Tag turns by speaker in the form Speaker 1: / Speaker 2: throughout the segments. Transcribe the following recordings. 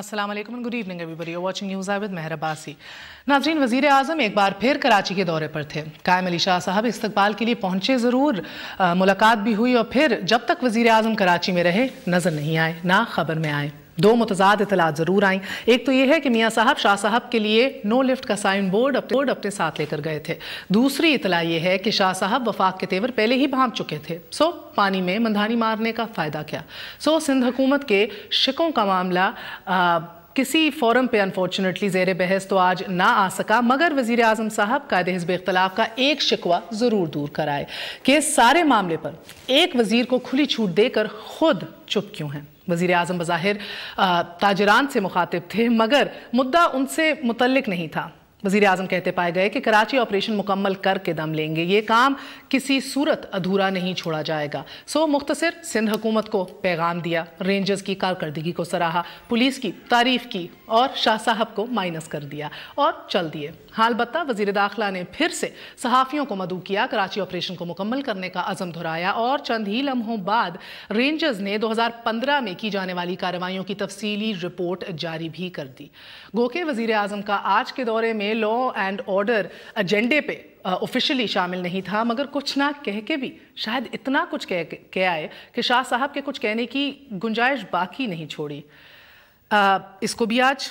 Speaker 1: अस्सलाम वालेकुम and good evening everybody, you watching news I with Mehar Abbasi. नाज़रीन, वज़ीर आज़म एक बार फिर कराची के दौरे पर थे। कायम अली शाह साहब इस्तकबाल के लिए पहुंचे ज़रूर, मुलाकात भी हुई और फिर जब तक वज़ीर आज़म कराची में रहे नज़र नहीं आए, ना खबर में आए। दो मुतज़ाद इतलात ज़रूर आईं। एक तो ये है कि मियाँ साहब शाह साहब के लिए नो लिफ्ट का साइन बोर्ड अपने साथ लेकर गए थे। दूसरी इतला ये है कि शाह साहब वफाक के तेवर पहले ही भांप चुके थे। सो पानी में मंधानी मारने का फ़ायदा क्या। सो सिंध हुकूमत के शिकों का मामला किसी फोरम पे अनफॉर्चुनेटली ज़ेर बहस तो आज ना आ सका, मगर वज़ीर आज़म साहब कायदे हिज़्ब इख्तिलाफ का एक शिकवा ज़रूर दूर कराए कि इस सारे मामले पर एक वज़ीर को खुली छूट देकर खुद चुप क्यों हैं। वज़ीर आज़म बज़ाहिर ताजरान से मुखातिब थे, मगर मुद्दा उनसे मुतल्लिक नहीं था। वज़ीर आज़म कहते पाए गए कि कराची ऑपरेशन मुकम्मल करके दम लेंगे, ये काम किसी सूरत अधूरा नहीं छोड़ा जाएगा। सो मुख्तसर सिंध हुकूमत को पैगाम दिया, रेंजर्स की कारकर्दगी को सराहा, पुलिस की तारीफ़ की और शाह साहब को माइनस कर दिया और चल दिए। हाल बत्ता वज़ीर दाखिला ने फिर से सहाफ़ियों को मदऊ किया, कराची ऑपरेशन को मुकम्मल करने का अज़म दोहराया और चंद ही लम्हों बाद रेंजर्स ने 2015 में की जाने वाली कार्रवाइयों की तफसीली रिपोर्ट जारी भी कर दी। गो के वज़ीर आज़म का आज के दौरे में लॉ एंड ऑर्डर एजेंडे पे ऑफिशियली शामिल नहीं था, मगर कुछ ना कह के भी शायद इतना कुछ कह आए कि शाह साहब के कुछ कहने की गुंजाइश बाकी नहीं छोड़ी। इसको भी आज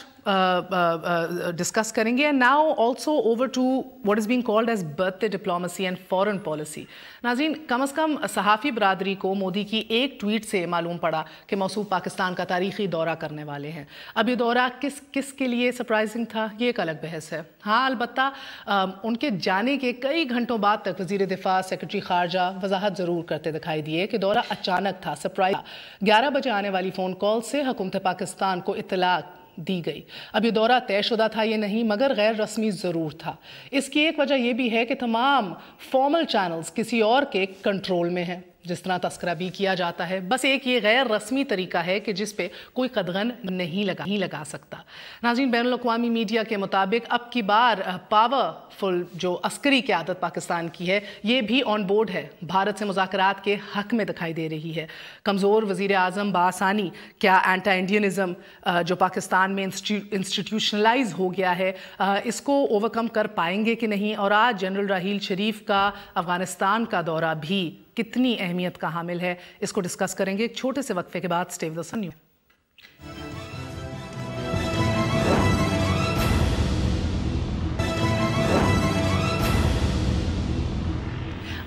Speaker 1: डिस्कस करेंगे। And now also over to what is being called as birthday diplomacy and foreign policy. नाज़रीन, कम अज़ कम सहाफ़ी बरादरी को मोदी की एक ट्वीट से मालूम पड़ा कि मौसूफ पाकिस्तान का तारीख़ी दौरा करने वाले हैं। अब ये दौरा किस के लिए सरप्राइजिंग था, ये एक अलग बहस है। हाँ, अलबत्ता उनके जाने के कई घंटों बाद तक वज़ीर दिफ़ा, सेक्रेटरी ख़ारजा वजाहत ज़रूर करते दिखाई दिए कि दौरा अचानक था, सरप्राइज। 11 बजे आने वाली फ़ोन कॉल से हुकूमत पाकिस्तान को इत्तला दी गई। अब ये दौरा तयशुदा था ये नहीं, मगर गैर रस्मी ज़रूर था। इसकी एक वजह यह भी है कि तमाम फॉर्मल चैनल्स किसी और के कंट्रोल में हैं, जिस तरह तस्करा भी किया जाता है। बस एक ये गैर रस्मी तरीका है कि जिस पे कोई कदगन नहीं लगा सकता। नाज़रीन, बैनुल अक़वामी मीडिया के मुताबिक अब की बार पावरफुल जो अस्करी क़यादत पाकिस्तान की है, ये भी ऑन बोर्ड है, भारत से मुज़ाकरात के हक़ में दिखाई दे रही है। कमज़ोर वज़ीर आज़म बासानी क्या एंटी इंडियनिज़म जो पाकिस्तान में इंस्टीट्यूशनलाइज हो गया है, इसको ओवरकम कर पाएंगे कि नहीं। और आज जनरल राहील शरीफ का अफ़गानिस्तान का दौरा भी कितनी अहमियत का हामिल है, इसको डिस्कस करेंगे एक छोटे से वक्फे के बाद। Stay with the sun news.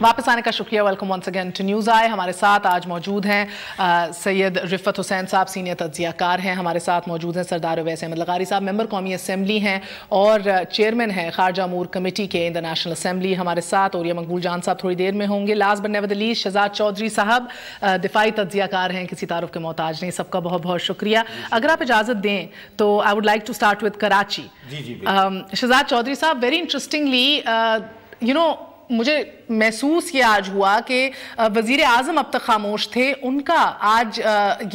Speaker 1: वापस आने का शुक्रिया। Welcome once again to news I. हमारे साथ आज मौजूद हैं सैयद रिफ़त हुसैन साहब, सीनियर तज्ज़ियाकार हैं। हमारे साथ मौजूद हैं सरदार उवैस अहमद लगारी साहब, मेंबर कौमी असम्बली हैं और चेयरमैन हैं खारजा अमूर कमेटी के इन द नेशनल असम्बली। हमारे साथ और मकबूल जान साहब थोड़ी देर में होंगे। Last but never the least Shahzad Chaudhry साहब, दिफाई तज्ज़ियाकार हैं, किसी तारुफ के मोहताज नहीं। सबका बहुत बहुत शुक्रिया। अगर आप इजाज़त दें तो I would like to start with Karachi. Shahzad Chaudhry साहब, वेरी इंटरेस्टिंगली मुझे महसूस ये आज हुआ कि वज़ीर आज़म अब तक खामोश थे, उनका आज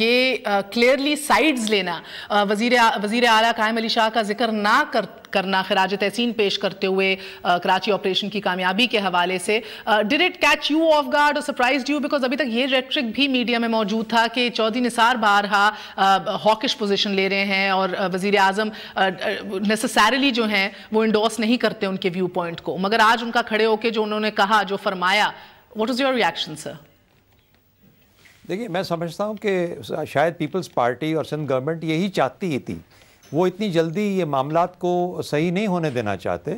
Speaker 1: ये क्लियरली साइड्स लेना, वज़ीर आला कायम अली शाह का जिक्र ना करना खिराज तहसीन पेश करते हुए कराची ऑपरेशन की कामयाबी के हवाले से, did it catch you of guard और सरप्राइज्ड यू? बिकॉज अभी तक ये रेट्रिक भी मीडिया में मौजूद था कि चौधरी निसार बारहा हॉकिश पोजीशन ले रहे हैं और वज़ीर आज़म नेसेसरली जो हैं वो इंडोर्स नहीं करते उनके व्यू पॉइंट को, मगर आज उनका खड़े होकर जो उन्होंने कहा, जो फरमाया, what is your reaction sir?
Speaker 2: देखिए, मैं समझता हूँ कि शायद पीपल्स पार्टी और सिंध गवर्नमेंट यही चाहती ही थी। वो इतनी जल्दी ये मामलात को सही नहीं होने देना चाहते,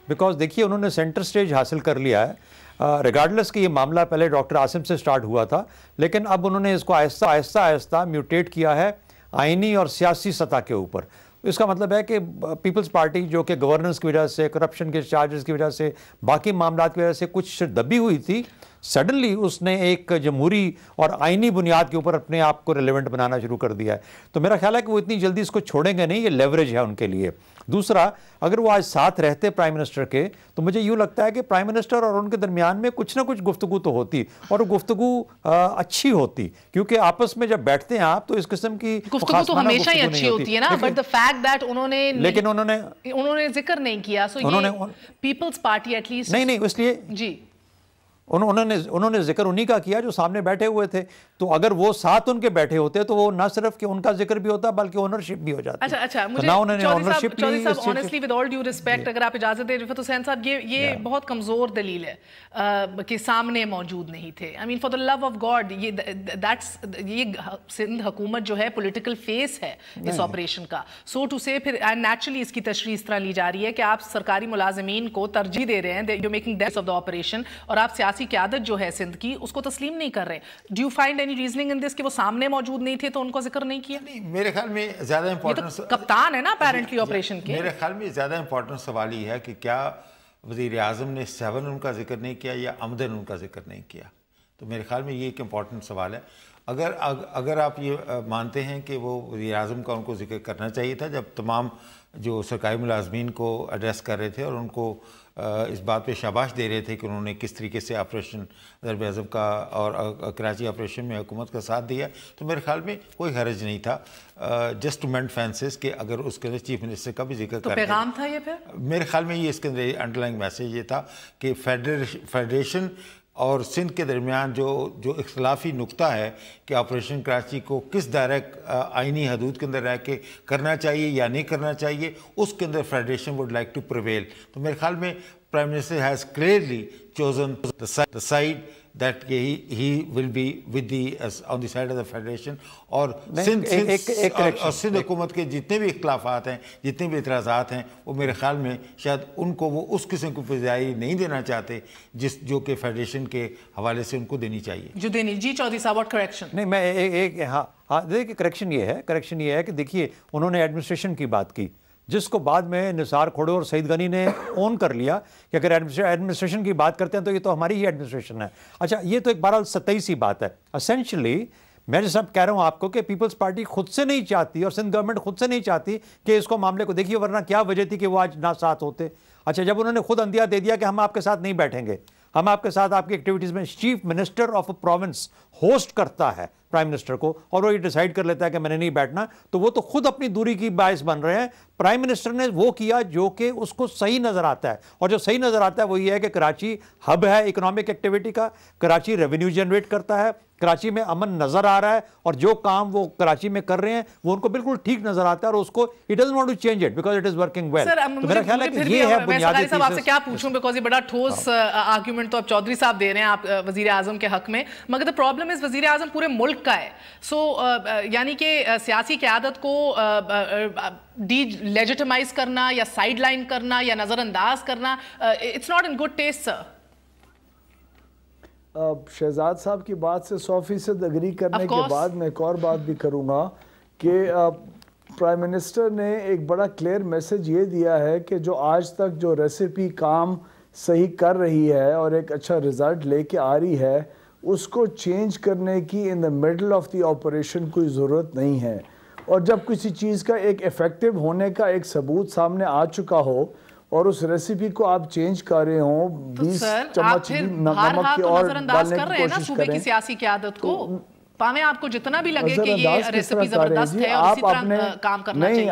Speaker 2: बिकॉज देखिए उन्होंने सेंटर स्टेज हासिल कर लिया है। रिगार्डलेस कि ये मामला पहले डॉक्टर आसिम से स्टार्ट हुआ था, लेकिन अब उन्होंने इसको आहिस्ता म्यूटेट किया है आइनी और सियासी सतह के ऊपर। इसका मतलब है कि पीपल्स पार्टी जो कि गवर्नेंस की वजह से, करप्शन के चार्जेस की वजह से, बाकी मामलात की वजह से कुछ दबी हुई थी, सडनली उसने एक जमहूरी और आइनी बुनियाद के ऊपर अपने आप को रिलेवेंट बनाना शुरू कर दिया है। तो मेरा ख्याल है कि वो इतनी जल्दी इसको छोड़ेंगे नहीं, ये लेवरेज है उनके लिए। दूसरा, अगर वो आज साथ रहते प्राइम मिनिस्टर के, तो मुझे यूँ लगता है कि प्राइम मिनिस्टर और उनके दरमियान में कुछ ना कुछ गुफ्तगू तो होती, और वो गुफ्तगू अच्छी होती, क्योंकि आपस में जब बैठते हैं आप तो इस किस्म की
Speaker 1: गुफ्तगू तो हमेशा ही अच्छी होती है ना, बट द फैक्ट दैट उन्होंने जिक्र नहीं किया, सो ये पीपल्स पार्टी एटलीस्ट
Speaker 2: नहीं, इसलिए
Speaker 1: जी
Speaker 2: انہوں نے ذکر انہی کا کیا جو سامنے بیٹھے ہوئے تھے. تو اگر وہ ساتھ ان کے بیٹھے ہوتے تو وہ نہ صرف کہ ان کا ذکر بھی ہوتا بلکہ اونرشپ بھی ہو جاتی.
Speaker 1: اچھا مجھے چودھری صاحب honestly with all due respect اگر آپ اجازت دیں رفعت حسین صاحب, یہ بہت کمزور دلیل ہے کہ سامنے موجود نہیں تھے. I mean for the love of God, یہ سندھ حکومت جو ہے پولیٹیکل فیس ہے اس آپریشن کا. سو ٹو سے پھر نیچرلی اس کی تشریح اس طرح لی جا رہی ہے کہ آپ سرکاری ملازمین کو ترجیح دے رہے ہیں, you making that's of the operation, اور آپ سیاسی قیادت جو ہے سندھ کی اس کو تسلیم نہیں کر رہے. Do you find any reasoning in this کہ وہ سامنے موجود نہیں تھے تو ان کو ذکر نہیں کیا؟
Speaker 3: میرے خیال میں زیادہ امپورٹنٹ
Speaker 1: کپتان ہے نا اپیرنٹلی آپریشن کے.
Speaker 3: میرے خیال میں زیادہ امپورٹنٹ سوال یہ ہے کہ کیا وزیر اعظم نے 7 ان کا ذکر نہیں کیا یا عمدن ان کا ذکر نہیں کیا. تو میرے خیال میں یہ ایک امپورٹنٹ سوال ہے. اگر آپ یہ مانتے ہیں کہ وہ وزیر اعظم کا ان کو ذکر کرنا چاہیے تھا جب تمام جو سرکاری ملازمین کو ایڈریس کر رہے تھے اور ان کو اس بات پہ شاباش دے رہے تھے کہ انہوں نے کس طریقے سے آپریشن ضرب اعظم کا اور کراچی آپریشن میں حکومت کا ساتھ دیا, تو میرے خیال میں کوئی حرج نہیں تھا جسٹ ٹو مینڈ فینسز کہ اگر اس کے اندر چیف منسٹر کا بھی ذکر
Speaker 1: تو پیغام تھا یہ پھر.
Speaker 3: میرے خیال میں یہ اس کے اندر انڈر لائنگ میسیج یہ تھا کہ فیڈریشن اور سندھ کے درمیان جو اختلافی نقطہ ہے کہ آپریشن کراچی کو کس دائرہ آئینی حدود کے اندر رہ کے کرنا چاہیے یا نہیں کرنا چاہیے, اس کے اندر federation would like to prevail. تو میرے خیال میں prime minister has clearly chosen the side that he will be with on the side of the federation. اور سندھ حکومت کے جتنے بھی اختلافات ہیں, جتنے بھی اعتراضات ہیں, وہ میرے خیال میں شاید ان کو وہ اس قسم کی فضائی نہیں دینا چاہتے جو کہ فیڈریشن کے حوالے سے ان کو دینی چاہیے.
Speaker 1: جو دینی. جی چودھری صاحب اور کریکشن.
Speaker 2: نہیں میں ایک ہاں دیکھیے کریکشن یہ ہے کہ دیکھیے انہوں نے ایڈمنسٹریشن کی بات کی جس کو بعد میں نثار کھوڑے اور سعید غنی نے اون کر لیا کہ اگر ایڈمنسٹریشن کی بات کرتے ہیں تو یہ تو ہماری ہی ایڈمنسٹریشن ہے. اچھا یہ تو ایک بہرحال 27 بات ہے. اسینشلی میں جیسا کہہ رہا ہوں آپ کو کہ پیپلز پارٹی خود سے نہیں چاہتی اور سندھ گورنمنٹ خود سے نہیں چاہتی کہ اس کو معاملے کو دیکھیے, ورنہ کیا وجہ تھی کہ وہ آج نہ ساتھ ہوتے. اچھا جب انہوں نے خود اندیا دے دیا کہ ہم آپ کے ساتھ نہیں بیٹھیں گے, ہم آپ کے ساتھ آپ کی ایکٹیویٹیز میں, chief minister of a province host کرتا ہے پرائم منسٹر کو اور وہ یہ ڈیسائیڈ کر لیتا ہے کہ میں نے نہیں بیٹھنا, تو وہ تو خود اپنی دوری کی باعث بن رہے ہیں. پرائم منسٹر نے وہ کیا جو کہ اس کو صحیح نظر آتا ہے, اور جو صحیح نظر آتا ہے وہ یہ ہے کہ کراچی ہب ہے اکنامک ایکٹیویٹی کا, کراچی ریونیو جنریٹ کرتا ہے, کراچی میں امن نظر آ رہا ہے, اور جو کام وہ کراچی میں کر رہے ہیں وہ ان کو بالکل ٹھیک نظر آتا ہے, اور اس کو he doesn't want to change it because it is working well. تو میرا خیال ہے کہ یہ ہے بنیادی چیز.
Speaker 1: آپ سے کیا پوچھوں بیکاز یہ بڑا ٹھوس آرگیومنٹ تو اب چودھری صاحب دے رہے ہیں آپ وزیر اعظم کے حق میں, مگر the problem is وزیر اعظم پورے ملک کا ہے. سو یعنی کہ سیاسی قیادت کو ڈی لیجیٹمائز کرنا یا سائیڈ لائن کرنا یا نظر انداز کرنا, it's not a good test sir.
Speaker 4: Shahzad صاحب کی بات سے 100% اگری کرنے کے بعد میں ایک اور بات بھی کروں گا کہ پرائم منسٹر نے ایک بڑا کلیئر میسج یہ دیا ہے کہ جو آج تک جو ریسیپی کام صحیح کر رہی ہے اور ایک اچھا رزلٹ لے کے آ رہی ہے, اس کو چینج کرنے کی in the middle of the operation کوئی ضرورت نہیں ہے. اور جب کسی چیز کا ایک ایفیکٹو ہونے کا ایک ثبوت سامنے آ چکا ہو اور اس ریسیپی کو آپ چینج کر رہے ہوں, 20 چمچ نمک کی اور ڈالنے کی کوشش کریں,
Speaker 1: سیاسی قیادت کو پاویں آپ کو جتنا بھی لگے کہ یہ ریسیپی زبردست ہے اور اسی طرح کام کرنا چاہیے.
Speaker 4: نہیں,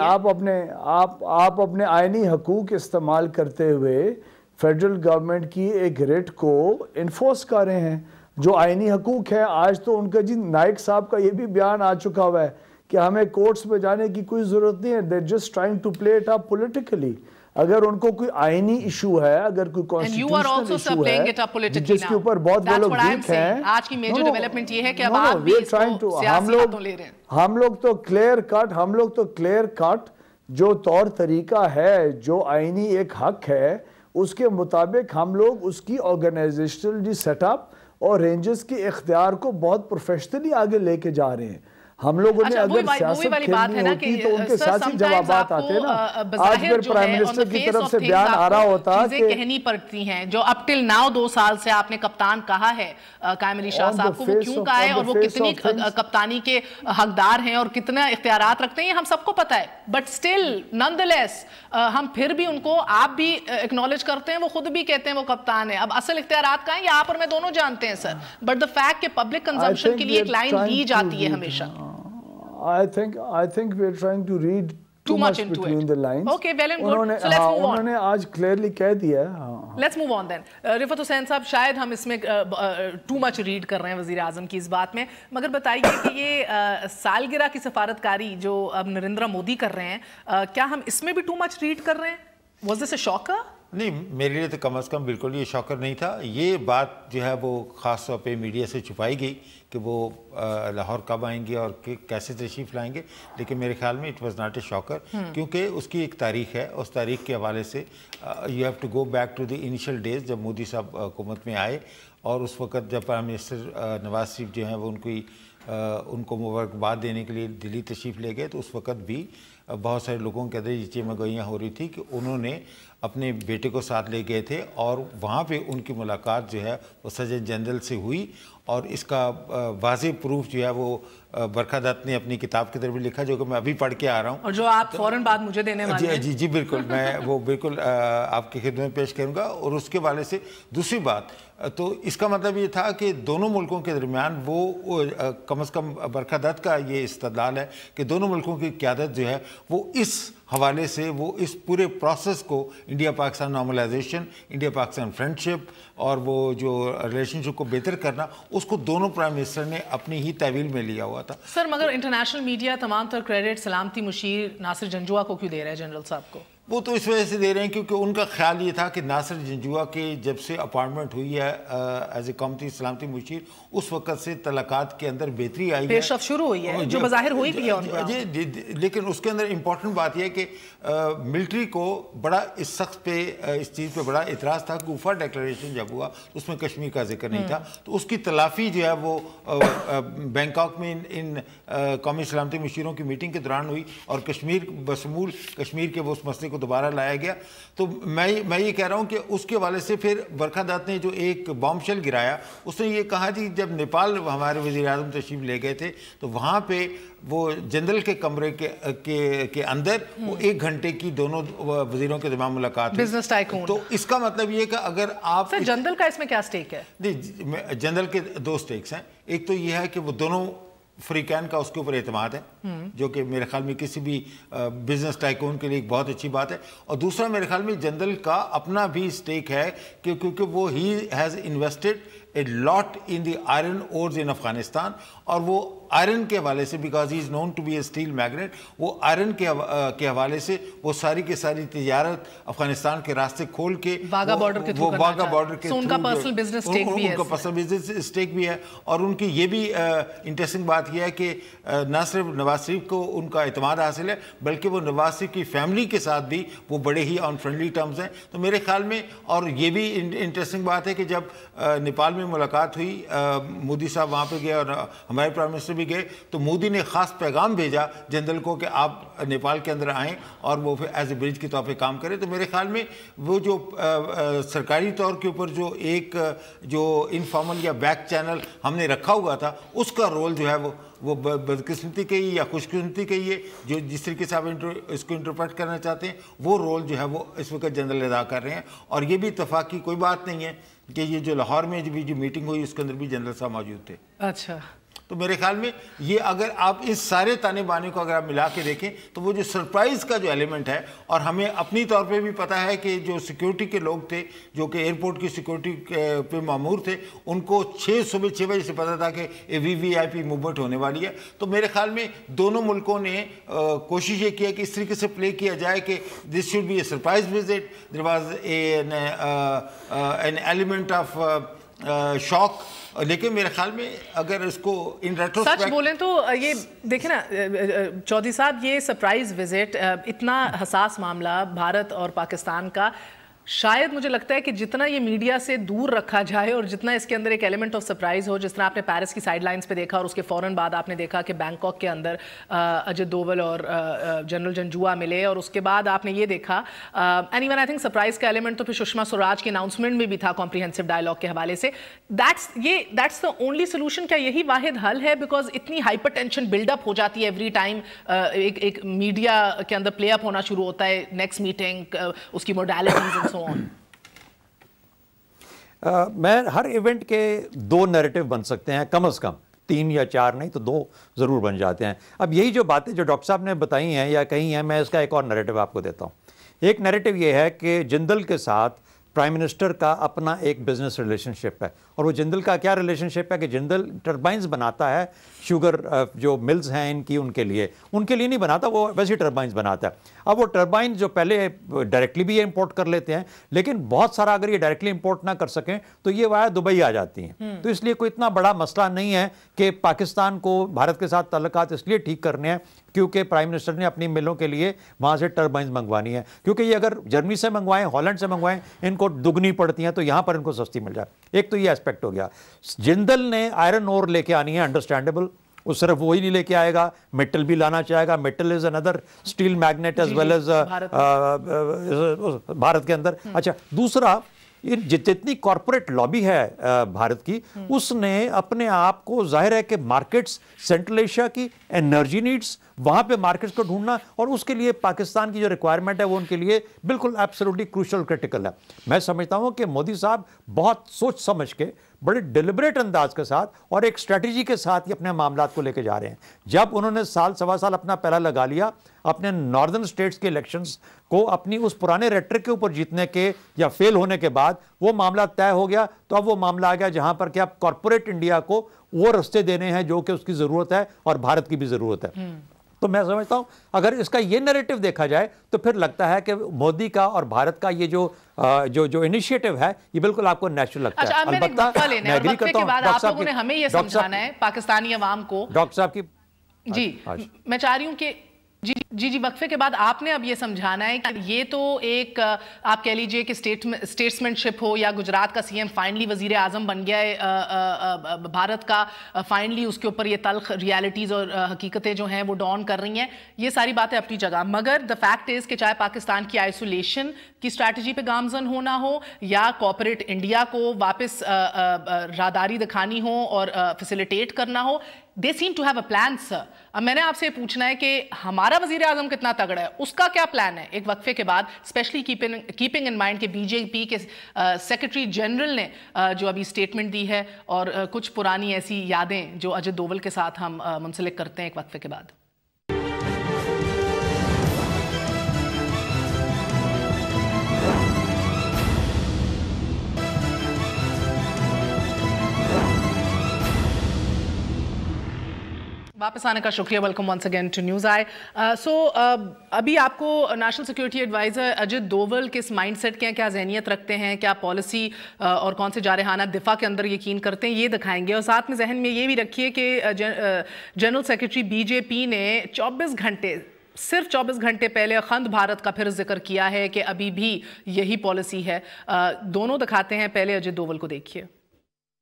Speaker 4: آپ اپنے آئینی حقوق استعمال کرتے ہوئے فیڈرل گورنمنٹ کی ایک ریٹ کو انفورس کر رہے ہیں جو آئینی حقوق ہے. آج تو ان کا جی نائک صاحب کا یہ بھی بیان آ چکا ہوا ہے کہ ہمیں کورٹس پہ جانے کی کوئی ضرورت نہیں ہے, they're just trying to play it up politically. اگر ان کو کوئی آئینی ایشو ہے, اگر کوئی کانسٹیٹیوشنل ایشو ہے جس کے اوپر بہت وہ لوگ ویک ہیں,
Speaker 1: آج کی میجر ڈیولپمنٹ یہ ہے کہ اب آپ بھی اس کو سیاسی ہاتھوں لے رہے ہیں.
Speaker 4: ہم لوگ تو کلیئر کٹ جو طور طریقہ ہے, جو آئینی ایک حق ہے, اس کے مطابق ہم لوگ اس کی آرگنائزیشنل سیٹ اپ اور رینجز کے اختیار کو بہت پروفیشنلی آگے لے کے جا رہے ہیں. ہم لوگوں نے اگر سیاست کھیلنی ہوتی تو ان کے سیاسی جوابات آتے نا. آج پھر پرائم منسٹر کی طرف سے بیان آ رہا ہوتا کہ
Speaker 1: چیزیں کہنی پڑتی ہیں جو اب ٹل ناؤ 2 سال سے آپ نے کپتان کہا ہے قائم علی شاہ صاحب کو, وہ کیوں کہا ہے اور وہ کتنی کپتانی کے حقدار ہیں اور کتنا اختیارات رکھتے ہیں, یہ ہم سب کو پتا ہے. بٹ سٹل نان دا لیس ہم پھر بھی ان کو, آپ بھی ایکنالج کرتے ہیں, وہ خود بھی کہتے ہیں وہ کپتان ہیں. اب اصل اختیارات کہاں ہیں یہ آپ اور میں دونوں جانتے ہیں سر, بٹ دا فیکٹ کہ پبلک کنزمپشن کے لیے ایک لائن دی جاتی ہے ہمیشہ.
Speaker 4: I think we are trying to read too much between the lines.
Speaker 1: Okay, well and good. So let's move on.
Speaker 4: انہوں نے آج clearly کہہ دیا ہے.
Speaker 1: لیٹس موو آن دین. رفعت حسین صاحب, شاید ہم اس میں ٹو مچ ریڈ کر رہے ہیں وزیر اعظم کی اس بات میں, مگر بتائیے کہ یہ سالگرہ کی سفارتکاری جو اب نریندر مودی کر رہے ہیں, کیا ہم اس میں بھی ٹو مچ ریڈ کر رہے ہیں؟ واز دس اے شاکر؟
Speaker 3: نہیں, میرے لیے تو کم از کم بالکل یہ شاکر نہیں تھا. یہ بات جو ہے وہ خاص طور پہ میڈیا سے چھپائی گئی کہ وہ لاہور کب آئیں گے اور کیسے تشریف لائیں گے, لیکن میرے خیال میں اٹ واز ناٹ اے شاکر, کیونکہ اس کی ایک تاریخ ہے. اس تاریخ کے حوالے سے you have to go back to the initial days جب مودی صاحب حکومت میں آئے, اور اس وقت جب پرائم منسٹر نواز شریف جو ہیں وہ ان کو مبارکباد دینے کے لیے دلی تشریف لے گئے, تو اس وقت بھی بہت سارے لوگوں کے اندر یہ چیمہ گوئیاں ہو رہی تھی کہ انہوں نے اپنے بیٹے کو ساتھ لے گئے تھے, اور وہاں پہ ان کی ملاقات جو ہے وہ سرجن جنرل سے ہوئی. اور اس کا واضح پروف جو ہے وہ برکھا دت نے اپنی کتاب کے اندر بھی لکھا, جو کہ میں ابھی پڑھ کے آ رہا ہوں,
Speaker 1: اور جو آپ فوراً بعد مجھے دینے والے ہیں.
Speaker 3: جی بالکل, میں وہ بالکل آپ کی خدمت میں پیش کروں گا. اور اس کے حوالے سے دوسری بات, تو اس کا مطلب یہ تھا کہ دونوں ملکوں کے درمیان وہ کم از کم برکھا دت کا یہ استدلال ہے کہ دونوں ملکوں کی قیادت جو ہے وہ اس حوالے سے وہ اس پورے پروسیس کو, India Pakistan normalization, India Pakistan friendship اور وہ جو ریلیشن شپ کو بہتر کرنا, اس کو دونوں پرائم منسٹر نے اپنی ہی تحویل میں لیا ہوا تھا.
Speaker 1: سر مگر انٹرنیشنل میڈیا تمام تر کریڈٹ سلامتی مشیر ناصر جنجوعہ کو کیوں دے رہا ہے جنرل صاحب کو؟
Speaker 3: وہ تو اس وجہ سے دے رہے ہیں کیونکہ ان کا خیال یہ تھا کہ ناصر جنجوعہ کے جب سے اپائنٹمنٹ ہوئی ہے ایز اے قومی سلامتی مشیر, اس وقت سے تعلقات کے اندر بہتری آئی ہے,
Speaker 1: پیش رفت شروع ہوئی ہے, جو بظاہر ہوئی بھی ہے.
Speaker 3: لیکن اس کے اندر امپورٹنٹ بات یہ ہے کہ ملٹری کو بڑا اس سخت پہ اس چیز پہ بڑا اعتراض تھا کہ اوفا ڈیکلریشن جب ہوا اس میں کشمیر کا ذکر نہیں تھا, تو اس کی تلافی جو ہے وہ بینکاک میں ان قومی سلامتی مشیروں کی میٹنگ کے دوران ہوئی, اور کشمیر بشمول کشمیر کے وہ اس مسئلے کو دوبارہ لایا گیا. تو میں یہ کہہ رہا ہوں کہ اس کے حوالے سے پھر برکھا دت نے جو ایک بام شیل گرایا, اس نے یہ کہا جی جب نیپال ہمارے وزیر اعظم تشریف لے گئے تھے تو وہاں پہ وہ جنرل کے کمرے کے اندر وہ 1 گھنٹے کی دونوں وزیروں کے درمیان ملاقات ہوئی.
Speaker 1: Business tycoon.
Speaker 3: تو اس کا مطلب یہ کہ اگر آپ
Speaker 1: سر جنرل کا اس میں کیا سٹیک ہے؟
Speaker 3: نہیں, جنرل کے 2 سٹیکس ہیں. ایک تو یہ ہے کہ وہ دونوں فریقین کا اس کے اوپر اعتماد ہے, جو کہ میرے خیال میں کسی بھی بزنس ٹائکون کے لیے ایک بہت اچھی بات ہے. اور دوسرا میرے خیال میں جنرل کا اپنا بھی سٹیک ہے کیونکہ وہ ہی has invested a lot in the iron ores in Afghanistan, اور وہ آئرن کے حوالے سے because he is known to be a steel magnate, وہ آئرن کے حوالے سے وہ ساری کی ساری تجارت افغانستان کے راستے کھول کے
Speaker 1: واگا بارڈر کے
Speaker 3: تھرو واگا بارڈر کے
Speaker 1: ان کا پرسنل بزنس سٹیک بھی ہے,
Speaker 3: ان کا پرسنل بزنس سٹیک بھی ہے. اور ان کی یہ بھی انٹرسٹنگ بات یہ ہے کہ نہ صرف نواز شریف کو ان کا اعتماد حاصل ہے, بلکہ وہ نواز شریف کی فیملی کے ساتھ بھی وہ بڑے ہی آن فرینڈلی ٹرمز ہیں. تو میرے خیال میں, اور یہ بھی انٹرسٹنگ بات ہے کہ جب نیپال میں ملاقات ہوئی, مودی صاحب وہاں پہ گئے اور ہمارے پرائم منسٹر بھی گئے, تو مودی نے خاص پیغام بھیجا جنرل کو کہ آپ نیپال کے اندر آئیں اور وہ ایز اے برج کے طور پہ کام کریں. تو میرے خیال میں وہ جو سرکاری طور کے اوپر جو انفارمل یا بیک چینل ہم نے رکھا ہوا تھا, اس کا رول جو ہے وہ بدقسمتی کہیے یا خوش قسمتی کہیے, جو جس طریقے سے آپ اس کو انٹرپریٹ کرنا چاہتے ہیں, وہ رول جو ہے وہ اس وقت جنرل ادا کر رہے ہیں. اور یہ بھی اتفاق کی کوئی بات نہیں ہے کہ یہ جو لاہور میں جو میٹنگ ہوئی اس کے اندر بھی جنرل صاحب موجود تھے.
Speaker 1: اچھا,
Speaker 3: تو میرے خیال میں یہ اگر آپ اس سارے تانے بانے کو اگر آپ ملا کے دیکھیں تو وہ جو سرپرائز کا جو ایلیمنٹ ہے, اور ہمیں اپنی طور پہ بھی پتہ ہے کہ جو سیکیورٹی کے لوگ تھے جو کہ ایئرپورٹ کی سیکیورٹی پہ مامور تھے, ان کو صبح 6 بجے سے پتہ تھا کہ VVIP موومنٹ ہونے والی ہے. تو میرے خیال میں دونوں ملکوں نے کوشش یہ کیا کہ اس طریقے سے پلے کیا جائے کہ this should be a surprise visit, there was an element of shock. لیکن میرے خیال میں اگر اس کو ان ریٹروسپیکٹ
Speaker 1: سچ بولیں تو یہ دیکھیں نا چودھری صاحب, یہ سرپرائز وزٹ اتنا حساس معاملہ بھارت اور پاکستان کا, شاید مجھے لگتا ہے کہ جتنا یہ میڈیا سے دور رکھا جائے اور جتنا اس کے اندر ایک ایلیمنٹ آف سرپرائز ہو, جس طرح آپ نے پیرس کی سائیڈ لائنز پہ دیکھا اور اس کے فوراً بعد آپ نے دیکھا کہ بینکاک کے اندر اجت دوول اور جنرل جنجوعہ ملے, اور اس کے بعد آپ نے یہ دیکھا and even I think surprise کا ایلیمنٹ تو پھر سشما سوراج کی اناؤنسمنٹ میں بھی تھا کمپریہنسو ڈائلاگ کے حوالے سے. That's the only solution. کیا یہی واحد حل ہے؟ بیکاز اتنی ہائپر ٹینشن بلڈ اپ ہو جاتی ہے ایوری ٹائم ایک میڈیا کے اندر پلے اپ ہونا شروع ہوتا ہے, نیکسٹ میٹنگ, اس کی موڈیلٹیز اینڈ سو آن.
Speaker 2: میں ہر ایونٹ کے 2 نیریٹو بن سکتے ہیں, کم از کم 3 یا 4 نہیں تو 2 ضرور بن جاتے ہیں. اب یہی جو باتیں جو ڈاکٹر صاحب نے بتائی ہیں یا کہیں ہیں, میں اس کا ایک اور نیریٹو آپ کو دیتا ہوں. ایک نیریٹو یہ ہے کہ جندل کے ساتھ प्राइम मिनिस्टर का अपना एक बिजनेस रिलेशनशिप है, और वो जिंदल का क्या रिलेशनशिप है कि जिंदल टर्बाइंस बनाता है शुगर जो मिल्स हैं इनकी, उनके लिए नहीं बनाता, वो वैसे टर्बाइंस बनाता है। अब वो टर्बाइन जो पहले डायरेक्टली भी ये इंपोर्ट कर लेते हैं, लेकिन बहुत सारा अगर ये डायरेक्टली इंपोर्ट ना कर सकें तो ये वाया दुबई आ जाती हैं। तो इसलिए कोई इतना बड़ा मसला नहीं है कि पाकिस्तान को भारत के साथ ताल्लुकात इसलिए ठीक करने हैं क्योंकि प्राइम मिनिस्टर ने अपनी मिलों के लिए वहाँ से टर्बाइंस मंगवानी है, क्योंकि ये अगर जर्मनी से मंगवाएं, हॉलैंड से मंगवाएं, इनको दुगनी पड़ती हैं, तो यहाँ पर इनको सस्ती मिल जाए। एक तो ये एस्पेक्ट हो गया। जिंदल ने आयरन ओर लेके आनी है, अंडरस्टैंडेबल, वो सिर्फ वही नहीं लेके आएगा, मेटल भी लाना चाहेगा। Metal is another steel magnet as well as Bharat के अंदर। अच्छा, दूसरा, ये जितनी कॉर्पोरेट लॉबी है भारत की, उसने अपने आप को, जाहिर है कि मार्केट्स, सेंट्रल एशिया की एनर्जी नीड्स, वहां पे मार्केट्स को ढूंढना, और उसके लिए पाकिस्तान की जो रिक्वायरमेंट है वो उनके लिए बिल्कुल एब्सोल्युटली क्रूशियल, क्रिटिकल है। मैं समझता हूं कि मोदी साहब बहुत सोच समझ के, बड़े डिलिबरेट अंदाज के साथ और एक स्ट्रेटजी के साथ ही अपने मामलात को लेके जा रहे हैं। जब उन्होंने साल सवा साल अपना पहला लगा लिया अपने नॉर्दर्न स्टेट्स के इलेक्शंस को अपनी उस पुराने रेटरिक के ऊपर जीतने के या फेल होने के बाद, वो मामला तय हो गया। तो अब वो मामला आ गया जहां पर कि अब कॉर्पोरेट इंडिया को वो रास्ते देने हैं जो कि उसकी जरूरत है और भारत की भी जरूरत है। तो मैं समझता हूं अगर इसका ये नैरेटिव देखा जाए तो फिर लगता है कि मोदी का और भारत का ये जो इनिशिएटिव है ये बिल्कुल आपको नेचुरल लगता है।
Speaker 1: अलबत्ता मैं एग्री करता हूं, आप लोगों ने हमें ये समझाना है पाकिस्तानी अवाम को।
Speaker 2: डॉक्टर साहब की
Speaker 1: जी, मैं चाह रही हूं कि जी वक्फे के बाद आपने अब ये समझाना है कि ये तो एक आप कह लीजिए कि स्टेट्समैनशिप हो, या गुजरात का सीएम फाइनली वजीर आजम बन गया है भारत का, फाइनली उसके ऊपर ये तल्ख रियलिटीज़ और हकीकतें जो हैं वो डॉन कर रही हैं, ये सारी बातें अपनी जगह। मगर द फैक्ट इज़ कि चाहे पाकिस्तान की आइसोलेशन की स्ट्रैटेजी पे गामजन होना हो, या कॉर्पोरेट इंडिया को वापस राहदारी दिखानी हो और फैसिलिटेट करना हो, they seem to have a plan sir. अब मैंने आपसे पूछना है कि हमारा वजीर आजम कितना तगड़ा है, उसका क्या प्लान है एक वक्फे के बाद, स्पेशली कीपिंग इन माइंड कि बीजेपी के सेक्रेटरी जनरल ने जो अभी स्टेटमेंट दी है, और कुछ पुरानी ऐसी यादें जो अजय डोवल के साथ हम मुंसलिक करते हैं एक वक्फे के बाद। वापस आने का शुक्रिया, welcome once again to news I. अभी आपको national security advisor Ajay Doval किस माइंडसेट के हैं, क्या जहनियत रखते हैं, क्या पॉलिसी और कौन से जारहाना दिफा के अंदर यकीन करते हैं, ये दिखाएंगे। और साथ में जहन में ये भी रखिए कि जनरल सेक्रेटरी बीजेपी ने 24 घंटे, सिर्फ 24 घंटे पहले अखंड भारत का फिर जिक्र किया है कि अभी भी यही पॉलिसी है। दोनों दिखाते हैं, पहले अजय डोवल को देखिए।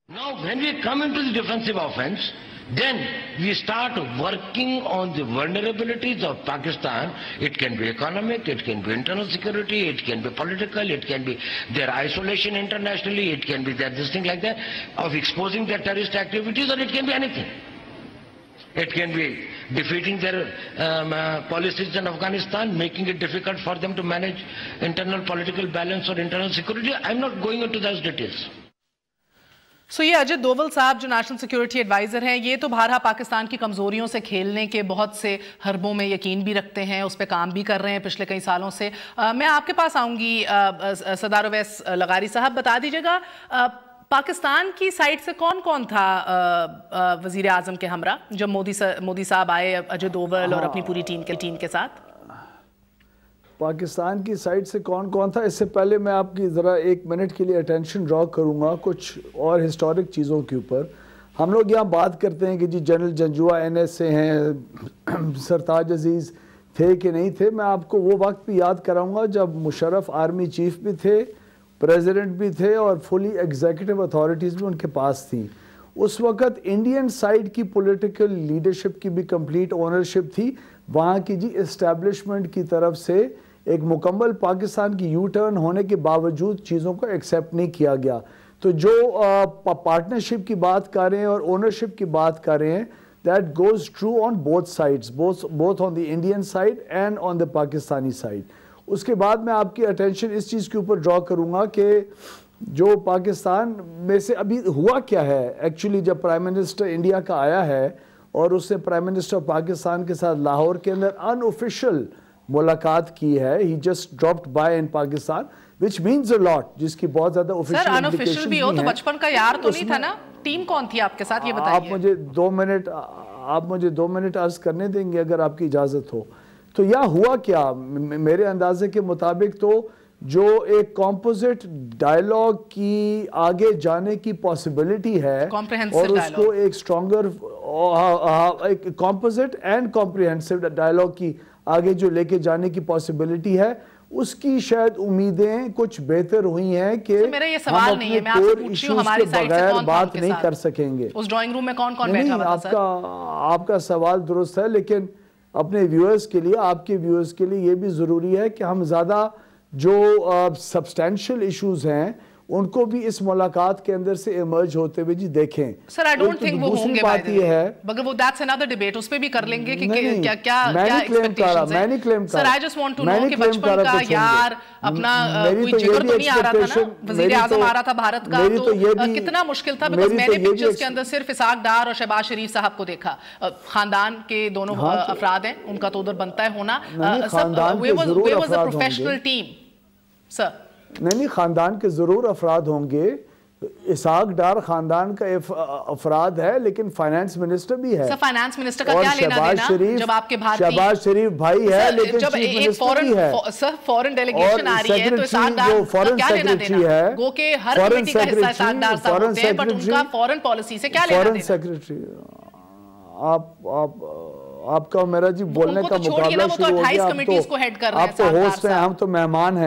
Speaker 5: Now when we come into the defensive offense, then we start working on the vulnerabilities of Pakistan. It can be economic, it can be internal security, it can be political, it can be their isolation internationally, it can be their this thing like that, of exposing their terrorist activities, or it can be anything. It can be defeating their policies in Afghanistan, making it difficult for them to manage internal political balance or internal security. I'm not going into those details.
Speaker 1: ये अजय डोवल साहब जो national security adviser हैं, ये तो भारत पाकिस्तान की कमज़ोरियों से खेलने के बहुत से हरबों में यकीन भी रखते हैं, उस पर काम भी कर रहे हैं पिछले कई सालों से। मैं आपके पास आऊँगी सरदार अवैस लगारी साहब, बता दीजिएगा पाकिस्तान की साइड से कौन कौन था वज़ीर आज़म के हमरा जब मोदी साहब आए अजय डोवल और अपनी पूरी टीम के साथ?
Speaker 4: पाकिस्तान की साइड से कौन कौन था, इससे पहले मैं आपकी ज़रा 1 मिनट के लिए अटेंशन ड्रॉ करूँगा कुछ और हिस्टोरिक चीज़ों के ऊपर। हम लोग यहाँ बात करते हैं कि जी जनरल जंजुआ NS से हैं, सरताज अजीज़ थे कि नहीं थे। मैं आपको वो वक्त भी याद कराऊँगा जब मुशर्रफ आर्मी चीफ भी थे, प्रेसिडेंट भी थे, और फुली एग्जीक्यूटिव अथॉरिटीज़ भी उनके पास थी। उस वक़्त इंडियन साइड की पॉलिटिकल लीडरशिप की भी कंप्लीट ओनरशिप थी। वहाँ की जी इस्टेब्लिशमेंट की तरफ से एक मुकम्मल पाकिस्तान की यू टर्न होने के बावजूद चीज़ों को एक्सेप्ट नहीं किया गया। तो जो पार्टनरशिप की बात कर रहे हैं और ओनरशिप की बात कर रहे हैं, that goes true on both sides, both on the Indian side and on the Pakistani side. उसके बाद मैं आपकी अटेंशन इस चीज़ के ऊपर ड्रॉ करूँगा कि जो पाकिस्तान में से अभी हुआ क्या है एक्चुअली। जब प्राइम मिनिस्टर इंडिया का आया है और उसने प्राइम मिनिस्टर पाकिस्तान के साथ लाहौर के अंदर अनऑफिशियल मुलाकात की है, he just dropped by in Pakistan, which means a lot, جس کی بہت زیادہ official
Speaker 1: سر unofficial بھی ہو تو بچپن کا یار تو نہیں تھا نا, ٹیم کون تھی آپ کے ساتھ یہ بتائیے.
Speaker 4: آپ مجھے 2 منٹ عرض کرنے دیں گے اگر آپ کی اجازت ہو. تو یا ہوا کیا میرے اندازے کے مطابق, تو جو ایک کمپوزٹ ڈائیلاگ کی آگے جانے کی پاسبلٹی ہے اور اس کو ایک سٹرونگر کمپوزٹ اینڈ کمپریہنسو ڈائیلاگ کی آگے جو لے کے جانے کی پاسبلٹی ہے, اس کی شاید امیدیں کچھ بہتر ہوئی ہیں کہ ہم اپنے کور ایشوز کے بغیر بات نہیں کر سکیں گے.
Speaker 1: اس ڈرائنگ روم میں کون کون بیٹھا ہوا تھا سر؟
Speaker 4: آپ کا سوال درست ہے, لیکن اپنے ویورز کے لیے, آپ کے ویورز کے لیے یہ بھی ضروری ہے کہ ہم زیادہ جو سبسٹینشل ایشوز ہیں ان کو بھی اس ملاقات کے اندر سے ایمرج ہوتے ہوئے جی دیکھیں.
Speaker 1: سر I don't think وہ ہوں گے,
Speaker 4: بات یہ ہے
Speaker 1: مگر وہ that's another debate, اس پہ بھی کر لیں گے کہ کیا expectations ہیں.
Speaker 4: میں نہیں کلیم کر رہا,
Speaker 1: سر I just want to know کہ بچپن کا یار اپنا کوئی جگر تو نہیں آ رہا تھا نا, وزیر اعظم آ رہا تھا بھارت کا, تو کتنا مشکل تھا, بیکاز میں نے پکچرز کے اندر صرف اسحاق ڈار اور شہباز شریف صاحب کو دیکھا. خاندان کے دونوں افراد ہیں, ان کا تو ادھر بنتا ہے ہونا. Where was the professional team سر؟
Speaker 4: نہیں, خاندان کے ضرور افراد ہوں گے. اسحاق ڈار خاندان کا افراد ہے, لیکن فائنانس منسٹر بھی ہے.
Speaker 1: سر فائنانس منسٹر کا کیا لینا دینا جب آپ کے بھارتی
Speaker 4: شہباز شریف بھائی ہے, لیکن چیف منسٹر بھی ہے.
Speaker 1: سر فورن ڈیلیگیشن آ رہی ہے تو اسحاق ڈار کا کیا لینا دینا؟ گو کہ ہر کمیٹی کا حصہ اسحاق ڈار صاحب ہوتے ہیں, بٹ ان کا فورن پالیسی سے کیا لینا دینا؟
Speaker 4: فورن سیکریٹری آپ کا میرا جی بولنے کا مقابلہ شروع ہو گیا. آپ تو ہوسٹ ہیں, ہم تو مہمان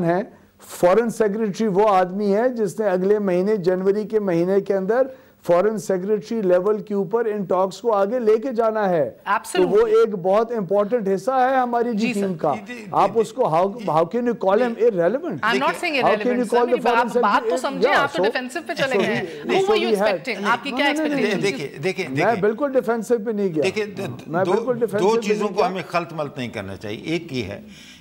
Speaker 4: ہیں. فورن سیکریٹری وہ آدمی ہے جس نے اگلے مہینے جنوری کے مہینے کے اندر فورن سیکریٹری لیول کے اوپر ان ٹاکس کو آگے لے کے جانا ہے. تو وہ ایک بہت امپورٹنٹ حصہ ہے ہماری جی ٹیم کا. آپ اس کو how can you call him irrelevant?
Speaker 1: I'm not saying irrelevant sir, آپ بات تو سمجھیں, آپ تو ڈیفینسو پہ چلے گئے. Who were you expecting? آپ کی کیا ایکسپیکٹیشن؟
Speaker 3: دیکھیں
Speaker 4: میں بالکل ڈیفینسو پہ نہیں گیا.
Speaker 3: دیکھیں دو چیزوں کو ہمیں خلط ملط نہیں کرنا چاہیے. ایک یہ ہے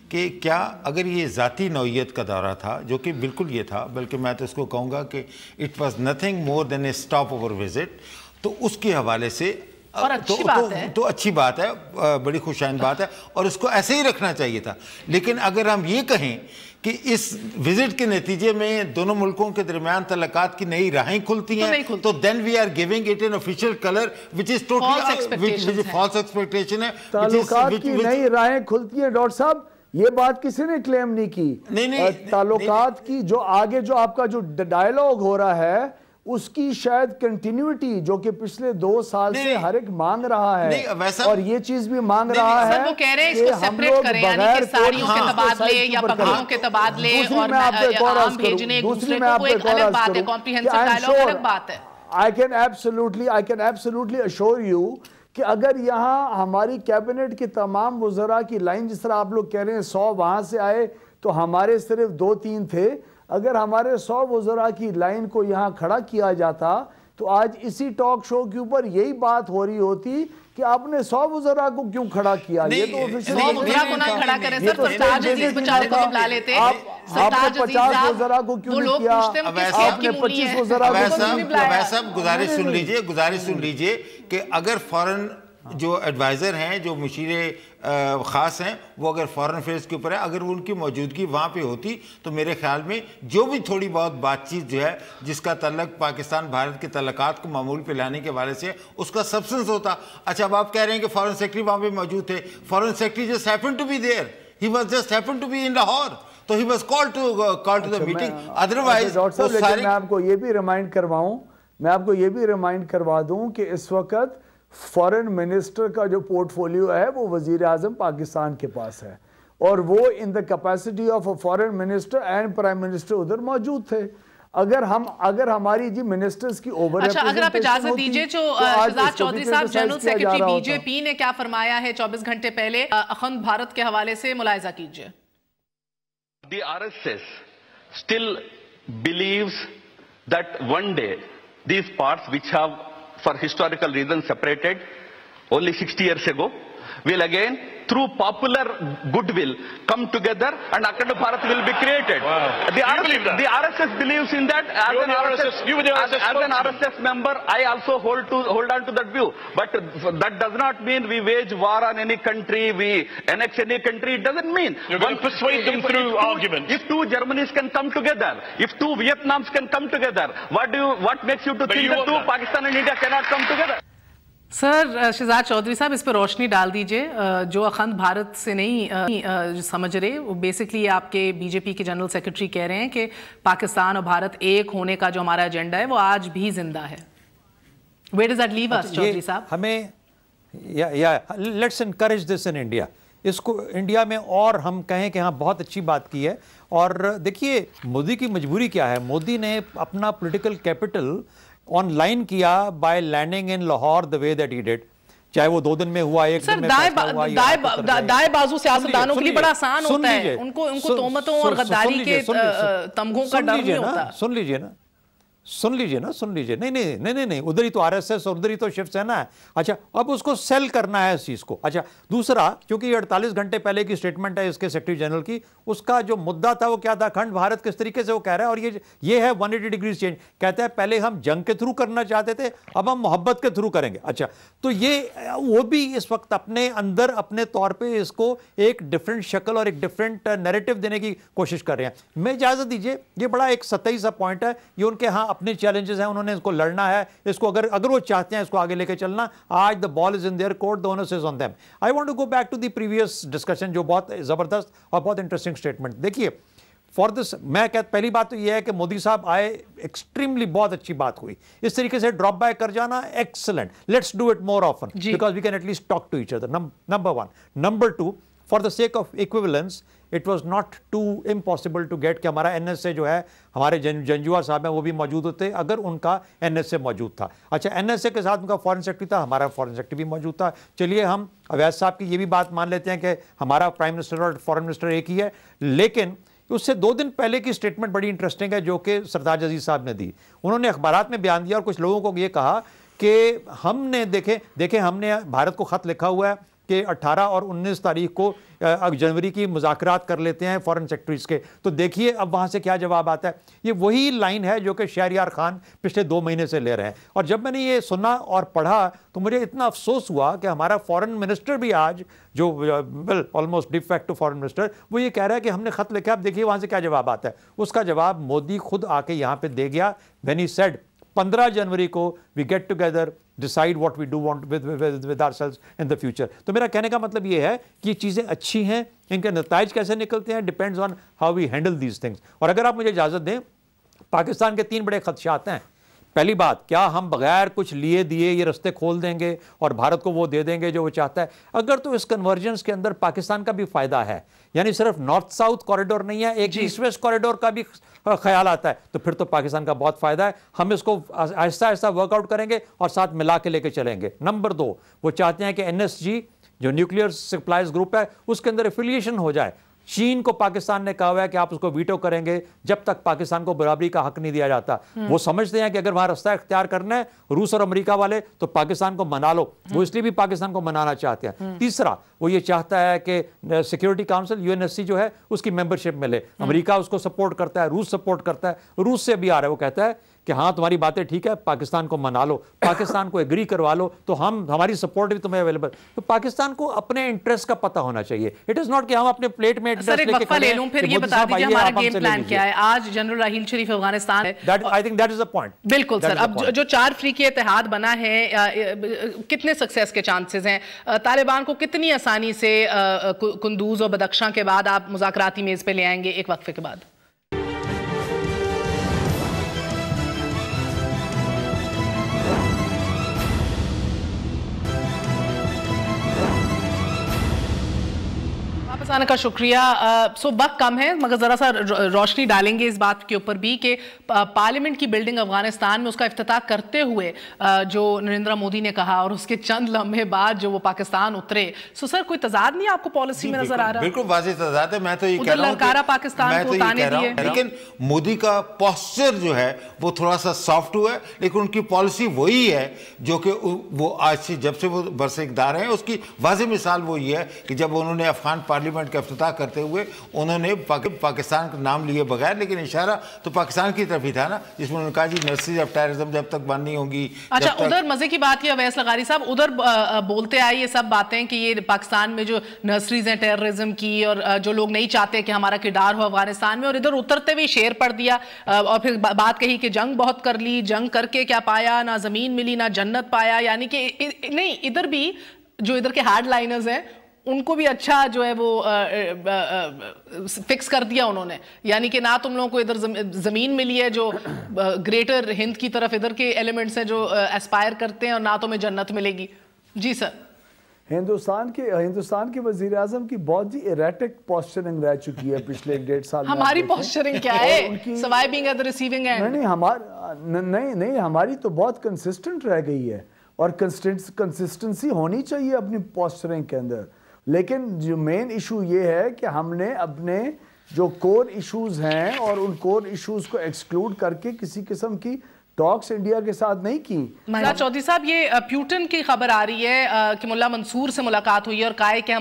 Speaker 3: کہ کیا اگر یہ ذاتی نوعیت کا دورہ تھا, جو کہ بالکل یہ تھا, بلکہ میں تو اس کو کہوں گا کہ it was nothing more than a stop over visit, تو اس کے حوالے سے تو اچھی بات ہے, بڑی خوشائن بات ہے, اور اس کو ایسے ہی رکھنا چاہیے تھا. لیکن اگر ہم یہ کہیں کہ اس وزٹ کے نتیجے میں دونوں ملکوں کے درمیان تعلقات کی نئی راہیں کھلتی ہیں, تو then we are giving it an official color which is totally false expectation ہے.
Speaker 4: تعلقات کی نئی راہیں کھلتی ہیں ڈاکٹر صاحب, یہ بات کسی نے کلیم نہیں کی. تعلقات کی جو آگے جو آپ کا جو ڈائیلاگ ہو رہا ہے اس کی شاید کنٹینیوٹی جو کہ پچھلے 2 سال سے ہر ایک مانگ رہا ہے, اور یہ چیز بھی مانگ رہا ہے.
Speaker 1: سر وہ کہہ رہے ہیں اس کو سیپریٹ کریں, یعنی کہ ساڑیوں کے تبادلے یا پگڑیوں کے تبادلے اور عام بھیجنے ایک دوسرے کو, وہ ایک الگ بات ہے, کمپریہنسو ڈائیلاگ الگ بات ہے.
Speaker 4: I can absolutely assure you کہ اگر یہاں ہماری کیبنٹ کی تمام وزراء کی لائن, جس طرح آپ لوگ کہہ رہے ہیں 100 وہاں سے آئے تو ہمارے صرف 2-3 تھے, اگر ہمارے 100 وزراء کی لائن کو یہاں کھڑا کیا جاتا تو آج اسی ٹاک شو کے اوپر یہی بات ہو رہی ہوتی کہ آپ نے 100 وزراء کو کیوں کھڑا کیا. یہ تو
Speaker 1: 100 وزراء کو نہ کھڑا کریں سر, سرتاج عزیز بچارے کو بلا لیتے.
Speaker 4: آپ نے 50 وزراء کو کیوں نہیں کیا, آپ نے 25 وزراء کو نہیں بلایا.
Speaker 3: صاحب گزارش سن لیجئے کہ اگر فورن جو ایڈوائزر ہیں, جو مشیر خاص ہیں, وہ اگر فورن افیئرز کے اوپر ہے, اگر ان کی موجودگی وہاں پہ ہوتی تو میرے خیال میں جو بھی تھوڑی بہت بات چیت جو ہے جس کا تعلق پاکستان بھارت کے تعلقات کو معمول پہ لانے کے حوالے سے اس کا سبسٹنس ہوتا. اچھا اب آپ کہہ رہے ہیں کہ فورن سیکرٹری وہاں پہ موجود تھے. فورن secretary just happened to be there. He was just happened to be in Lahore. So he was called to the meeting. Otherwise
Speaker 4: میں آپ کو یہ بھی ریمائنڈ کروا دوں کہ اس وقت فورن منسٹر کا جو پورٹ فولیو ہے وہ وزیر اعظم پاکستان کے پاس ہے, اور وہ in the capacity of a foreign minister and prime minister ادھر موجود تھے. اگر ہماری جی منسٹرز کی اوور
Speaker 1: اچھا اگر آپ اجازت دیجئے, جو شہزاد چودھری صاحب جنرل سیکرٹری بی جے پی نے کیا فرمایا ہے 24 گھنٹے پہلے, اخند بھارت کے حوالے سے ملاحظہ کیجئے.
Speaker 6: The RSS still believes that one day these parts which have for historical reasons separated only 60 years ago, will again, through popular goodwill, come together and Akhand Bharat will be created.
Speaker 7: Wow.
Speaker 6: The RSS believes in that. As an RSS member, I also hold on to that view. But that does not mean we wage war on any country, we annex any country. It doesn't mean.
Speaker 7: You're going to persuade them through arguments.
Speaker 6: If two Germanys can come together, if two Vietnams can come together, what makes you to think that two Pakistan and India cannot come together?
Speaker 1: Sir Shahzad Chaudhry साहब, इस पर रोशनी डाल दीजिए। जो अखंड भारत से नहीं समझ रहे, वो बेसिकली आपके बीजेपी के जनरल सेक्रेटरी कह रहे हैं कि पाकिस्तान और भारत एक होने का जो हमारा एजेंडा है वो आज भी जिंदा है। Where does that leave us, Chaudhary साहब?
Speaker 2: हमें let's encourage this in India. इसको इंडिया में और हम कहें कि हाँ बहुत अच्छी बात की है। और देखिए मोदी की मजबूरी क्या है, मोदी ने अपना पॉलिटिकल कैपिटल ऑनलाइन किया by landing in Lahore the way that he did, चाहे वो 2 दिन में हुआ, 1 दिन में
Speaker 1: दाएं बाजू सियासतदानों के लिए बड़ा आसान होता है, उनको तोहमतों और गद्दारी के तमगों का डर नहीं होता।
Speaker 2: सुन लीजिए ना, नहीं, उधर ही तो आरएसएस और उधर ही तो शिवसेना है। अच्छा, अब उसको सेल करना है इस चीज को। अच्छा, दूसरा, क्योंकि 48 घंटे पहले की स्टेटमेंट है इसके सेक्रेटरी जनरल की, उसका जो मुद्दा था वो क्या था, अखंड भारत किस तरीके से वो कह रहा है, और ये है 180 डिग्री चेंज। कहता है पहले हम जंग के थ्रू करना चाहते थे, अब हम मोहब्बत के थ्रू करेंगे। अच्छा, तो ये वो भी इस वक्त अपने अंदर अपने तौर पर इसको एक डिफरेंट शक्ल और एक डिफरेंट नैरेटिव देने की कोशिश कर रहे हैं। मैं इजाजत दीजिए, ये बड़ा एक सतही सा पॉइंट है, ये उनके हाँ अपने चैलेंजेस हैं, उन्होंने इसको लड़ना है, इसको अगर वो चाहते हैं इसको आगे लेके चलना, आज the ball is in their court, the onus is on them. I want to go back to the previous discussion, जो बहुत जबरदस्त और बहुत इंटरेस्टिंग स्टेटमेंट। देखिए फॉर दिस, मैं कहता पहली बात तो ये है कि मोदी साहब आए, एक्सट्रीमली बहुत अच्छी बात हुई, इस तरीके से ड्रॉप बाय कर जाना, excellent, let's do it more often because we can at least talk to each other, number 1। Number 2, for the sake of equivalence, it was not too impossible to get कि हमारा एनएसए जो है, हमारे जंजुआ साहब हैं वो भी मौजूद होते अगर उनका एनएसए मौजूद था। अच्छा, एनएसए के साथ उनका फॉरेन सेक्रेटरी था, हमारा फॉरेन सेक्रेटरी भी मौजूद था। चलिए हम अवैध साहब की ये भी बात मान लेते हैं कि हमारा प्राइम मिनिस्टर और फॉरेन मिनिस्टर एक ही है, लेकिन उससे 2 दिन पहले की स्टेटमेंट बड़ी इंटरेस्टिंग है जो कि सरताज अजीज साहब ने दी। उन्होंने अखबारात में बयान दिया और कुछ लोगों को ये कहा कि हमने देखे हमने भारत को खत लिखा हुआ है कि 18 और 19 तारीख को जनवरी की मुज़ाकरात कर लेते हैं फॉरेन सेक्रेटरीज के। तो देखिए अब वहाँ से क्या जवाब आता है। ये वही लाइन है जो कि शहरयार खान पिछले 2 महीने से ले रहे हैं। और जब मैंने ये सुना और पढ़ा तो मुझे इतना अफसोस हुआ कि हमारा फॉरेन मिनिस्टर भी आज जो ऑलमोस्ट डिफेक्टिव फॉरेन मिनिस्टर, वो ये कह रहा है कि हमने खत लिखा, अब देखिए वहाँ से क्या जवाब आता है। उसका जवाब मोदी खुद आके यहाँ पे दे गया व्हेन ही सेड 15 जनवरी को we get together, decide what we do want with ourselves in the future. तो मेरा कहने का मतलब ये है कि ये चीज़ें अच्छी हैं, इनके नताइज कैसे निकलते हैं depends on how we handle these things. और अगर आप मुझे इजाज़त दें, पाकिस्तान के 3 बड़े खदशात हैं। पहली बात, क्या हम बगैर कुछ लिए दिए ये रास्ते खोल देंगे और भारत को वो दे देंगे जो वो चाहता है? अगर तो इस कन्वर्जेंस के अंदर पाकिस्तान का भी फायदा है, यानी सिर्फ नॉर्थ साउथ कॉरिडोर नहीं है, एक ईस्ट वेस्ट कॉरिडोर का भी ख्याल आता है, तो फिर तो पाकिस्तान का बहुत फायदा है। हम इसको आहिस्ता आहिस्ता वर्कआउट करेंगे और साथ मिला के लेके चलेंगे। नंबर 2, वो चाहते हैं कि NSG जो न्यूक्लियर सप्लाइज ग्रुप है उसके अंदर एफिलिएशन हो जाए। चीन को पाकिस्तान ने कहा हुआ है कि आप उसको वीटो करेंगे जब तक पाकिस्तान को बराबरी का हक नहीं दिया जाता। वो समझते हैं कि अगर वहां रास्ता इख्तियार करना है रूस और अमेरिका वाले तो पाकिस्तान को मना लो, वो इसलिए भी पाकिस्तान को मनाना चाहते हैं। तीसरा, वो ये चाहता है कि सिक्योरिटी काउंसिल UNSC जो है उसकी मेंबरशिप मिले। अमेरिका उसको सपोर्ट करता है, रूस सपोर्ट करता है, रूस से भी आ रहा है, वो कहता है कि हाँ तुम्हारी बातें ठीक है, पाकिस्तान को मना लो, पाकिस्तान को एग्री करवा लो, तो हमारी सपोर्ट भी तुम्हें अवेलेबल। तो पाकिस्तान को अपने इंटरेस्ट का पता होना चाहिए। इट इज नॉट कि हम अपने प्लेट में
Speaker 1: सर एक वक्फा ले लूं, फिर ये बता दीजिए हमारा गेम प्लान क्या है। आज जनरल राहील शरीफ अफगानिस्तान है,
Speaker 2: I think that is the point.
Speaker 1: बिल्कुल सर, अब जो 4 अफ्रीकी इत्तेहाद बना है, कितने सक्सेस के चांसेस हैं? तालिबान को कितनी आसानी से कुंदूज और बदख्शां के बाद आप मुज़ाकराती मेज पे ले आएंगे एक वक्फे के बाद? साना का शुक्रिया। सो वक्त कम है मगर ज़रा सा रोशनी डालेंगे इस बात के ऊपर भी कि पार्लियामेंट की बिल्डिंग अफगानिस्तान में उसका इफ्तिताह करते हुए जो नरेंद्र मोदी ने कहा और उसके चंद लम्हे बाद जो वो पाकिस्तान उतरे, सो सर कोई तजाद नहीं आपको पॉलिसी में नजर आ रहा?
Speaker 3: बिल्कुल वाज़ेह तजाद है। मैं तो ये कह रहा हूं
Speaker 1: ललकारा पाकिस्तान को ताने दिए,
Speaker 3: लेकिन मोदी का पोस्चर जो है वो थोड़ा सा सॉफ्ट हुआ है, लेकिन उनकी पॉलिसी वही है जो कि वो आज से जब से वो बरसे इक़्तिदार हैं उसकी वाज़ेह मिसाल वो ये है कि जब उन्होंने अफगान पार्लियामेंट का इफ्तिताह करते हुए उन्होंने पाकिस्तान का नाम लिए बगैर, लेकिन इशारा तो पाकिस्तान की तरफ ही था ना, जिसमें उन्होंने कहा जी नर्सरीज ऑफ टेररिज्म जब तक बंद नहीं होंगी।
Speaker 1: अच्छा, उधर मजे की बात ये अवैस लगारी साहब उधर बोलते आए ये सब बातें कि ये पाकिस्तान में जो नर्सरीज हैं टेररिज्म की और जो लोग नहीं चाहते कि हमारा किरदार हो अफगानिस्तान में, और इधर उतरते हुए शेर पढ़ दिया और फिर बात कही कि जंग बहुत कर ली, जंग करके क्या पाया, ना जमीन मिली ना जन्नत पाया। यानी कि नहीं, इधर भी जो इधर के हार्ड लाइनर्स हैं उनको भी अच्छा जो है वो फिक्स कर दिया उन्होंने। यानी कि ना तुम लोगों को इधर जमीन मिली है जो ग्रेटर हिंद की तरफ इधर के एलिमेंट्स हैं जो एस्पायर करते हैं, और ना तुम्हें जन्नत मिलेगी। जी सर,
Speaker 4: हिंदुस्तान के वजीर आजम की बहुत ही इरेटिक पोस्चरिंग रह चुकी है पिछले 1.5 साल में।
Speaker 1: हमारी पोस्चरिंग क्या है? Sawai being at the receiving end.
Speaker 4: नहीं, हमारी तो बहुत कंसिस्टेंट रह गई है और कंसिस्टेंसी होनी चाहिए अपनी पोस्चरिंग के अंदर। लेकिन जो मेन इशू ये है कि हमने अपने जो कोर इश्यूज हैं और उन कोर इश्यूज को एक्सक्लूड करके किसी किस्म की टॉक्स इंडिया के साथ नहीं की।
Speaker 1: महिला चौधरी साहब, ये प्यूटन की खबर आ रही है कि मुल्ला मंसूर से मुलाकात हुई है और कहा है कि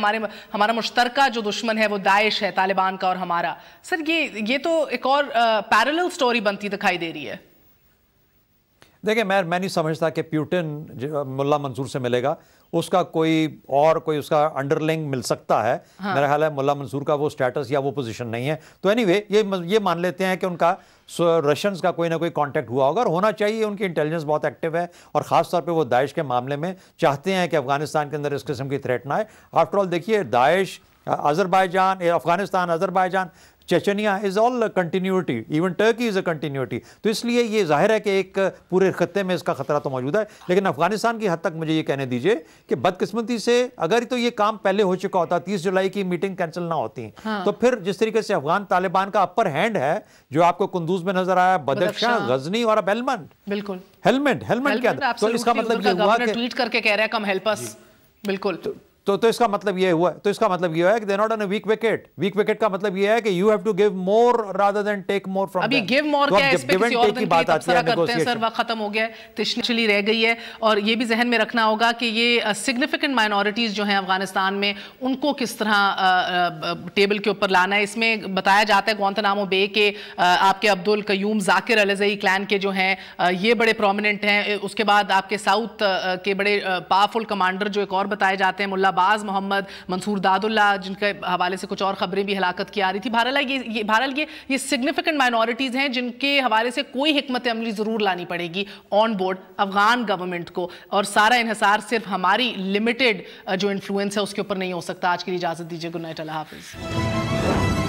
Speaker 1: हमारा मुश्तरका जो दुश्मन है वो दाइश है, तालिबान का और हमारा। सर ये तो एक और पैरेलल स्टोरी बनती दिखाई दे रही है।
Speaker 2: देखिए, मैं नहीं समझता कि प्यूटन मुल्ला मंसूर से मिलेगा, उसका कोई उसका अंडरलिंग मिल सकता है। हाँ। मेरा ख्याल है मुल्ला मंसूर का वो स्टेटस या वो पोजीशन नहीं है। तो एनीवे ये मान लेते हैं कि उनका रशियंस का कोई ना कोई कांटेक्ट हुआ होगा और होना चाहिए। उनकी इंटेलिजेंस बहुत एक्टिव है और ख़ास तौर पे वो दाइश के मामले में चाहते हैं कि अफगानिस्तान के अंदर इस किस्म की थ्रेट ना आए। आफ्टर ऑल देखिए, Daesh, Azerbaijan, Afghanistan, Azerbaijan, Chechnya is all continuity, even Turkey is a continuity. तो इसलिए ये जाहिर है कि एक पूरे खत्ते में इसका खतरा तो मौजूद है। लेकिन अफगानिस्तान की हद तक मुझे ये कहने दीजिए कि बदकिस्मती से अगर तो ये काम पहले हो चुका होता, 30 जुलाई की मीटिंग कैंसिल ना होती, हाँ। तो फिर जिस तरीके से अफगान तालिबान का अपर हैंड है जो आपको कुंदूज में नजर आया, बदख्शां, गजनी और अब हेलमंड।
Speaker 1: बिल्कुल,
Speaker 2: हेलमेंट क्या? तो इसका मतलब ये हुआ कि
Speaker 1: ट्वीट करके कह रहा है कम हेल्प अस। बिल्कुल,
Speaker 2: तो इसका मतलब ये हुआ, तो इसका मतलब ये है कि they not on a weak wicket. Weak wicket का मतलब ये है कि you have to give more rather than take more from
Speaker 1: अभी गिव मोर क्या है, इस पे किसी और दिन की बात आती है करते हैं। सर वक्त खत्म हो गया है, तिश्नचली रह गई है। और ये भी जहन में रखना होगा कि ये सिग्निफिकेंट माइनॉरिटीज जो हैं अफगानिस्तान में, उनको किस तरह टेबल के ऊपर लाना है। इसमें बताया जाता है ग्वांतानामो बे के आपके अब्दुल कयूम जाकिर अलज़ई क्लैन के जो हैं ये बड़े प्रोमिनेंट हैं। उसके बाद आपके साउथ के बड़े पावरफुल कमांडर जो एक और बताए जाते हैं, मुल्ला बाज मोहम्मद, मंसूर दादुल्ला, जिनके हवाले से कुछ और खबरें भी हलाकत की आ रही थी। बहरहाल ये सिग्निफिकेंट माइनॉरिटीज हैं जिनके हवाले से कोई हिकमत अमली जरूर लानी पड़ेगी ऑन बोर्ड अफगान गवर्नमेंट को, और सारा इन्हिसार सिर्फ हमारी लिमिटेड जो इन्फ्लुएंस है उसके ऊपर नहीं हो सकता। आज के लिए इजाजत दीजिए। गुड नाइट, अल्लाह हाफिज।